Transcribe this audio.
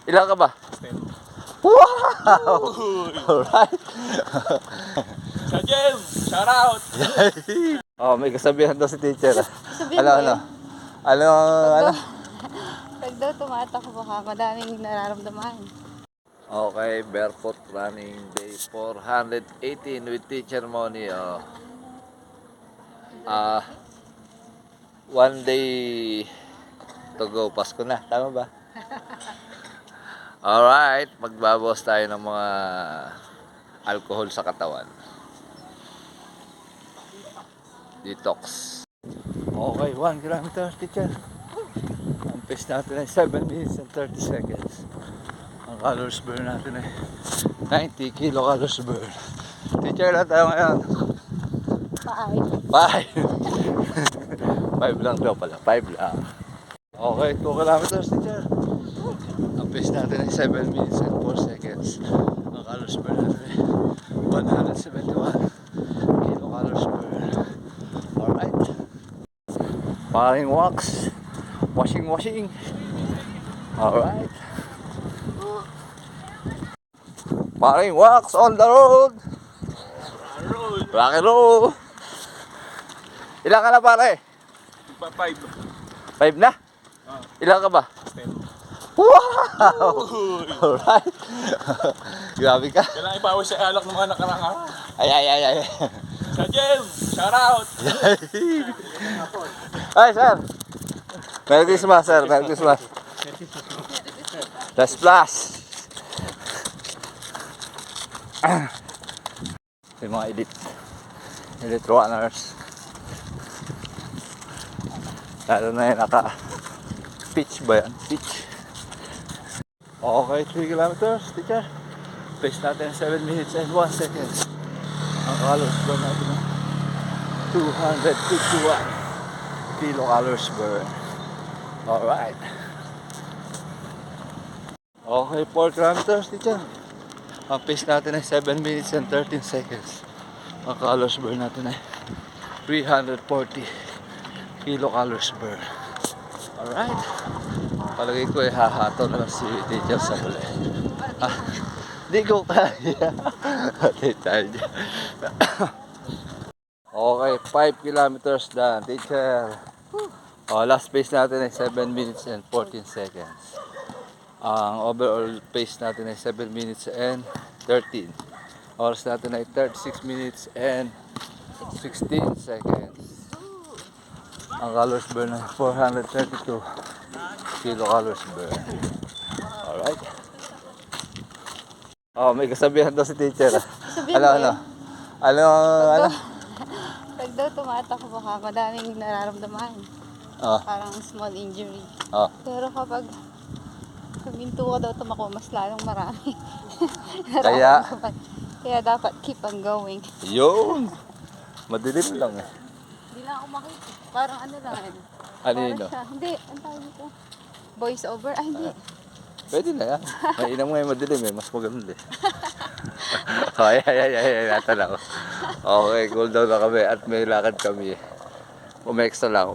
Ilan ka ba? 10. Wow! Alright. Sa Jem! Shout out! Oh, may kasabihan daw si teacher. Sabihin Ano, mo ano? yun. Ano, ano? Pag daw tumatakbo ka, madaming nararamdaman. Okay, barefoot running day 418 with Teacher Moni. One day to go. Pasko na, tama ba? Alright, magbabawas tayo ng mga alcohol sa katawan. Detox. Okay, 1 kilometer, teacher. Ang pace natin ay 7 minutes and 30 seconds. Ang calories burn natin ay 90 kilocalories burn. Teacher, lang tayo ngayon. 5. 5 lang daw pala, 5 lang. Okay, 2 kilometers, teacher. Ang pace natin ay 7 minutes and 4 seconds. Ang calories burn natin ay 171 kilocalories burn. Alright. Paring walks. Washing. Alright. Paring walks on the road. Rock and roll. Ilan ka na pare? 5. 5 na? Ilan ka ba? 10. Wow! Alright. Grabe ka. Kailangan ipawis sa alak ng mga nakarang. Ay. Sa Jem! Shout out! Ay, sir. Merry Christmas, sir. Merry Christmas. Last plus. Yung mga elite runners. Lalo na yung pitch ba yan? Pitch. Okay, 3 kilometers, teacher. Pace natin 7 minutes and 1 second. Ang calories burn natin na 251 kilocalories burn. Alright. Okay, 4 kilometers, teacher. Ang pace natin ay 7 minutes and 13 seconds. Ang calories burn natin ay 340 kilocalories burn. Alright. Palagay ko ay hahato na lang si teacher sa huli. Di ko kaya. Okay, 5 kilometers done, teacher. Last pace natin ay 7 minutes and 14 seconds. Ang overall pace natin ay 7 minutes and 13. Oras natin ay 36 minutes and 16 seconds. Ang calories burn ay 432 kilocalories burn. Alright. May kasabihan daw si teacher. Sabihin mo yun. Ano? Pag daw tumatakbo ka, madaming nararamdaman. Parang small injury. Pero kapag huminto ka daw tumakbo, mas lalong marami. Kaya dapat keep on going. yun. Madilim lang eh. Hindi na ako makita. Parang ano lang. Ano yun? Hindi, ang tawag nito. Voice over? Ay, hindi. Pwede na yan. Mainam ngayon madilim eh. Mas maganda eh. Ay. Natala ko. Okay, cool down na kami at may lakad kami. Umextra lang.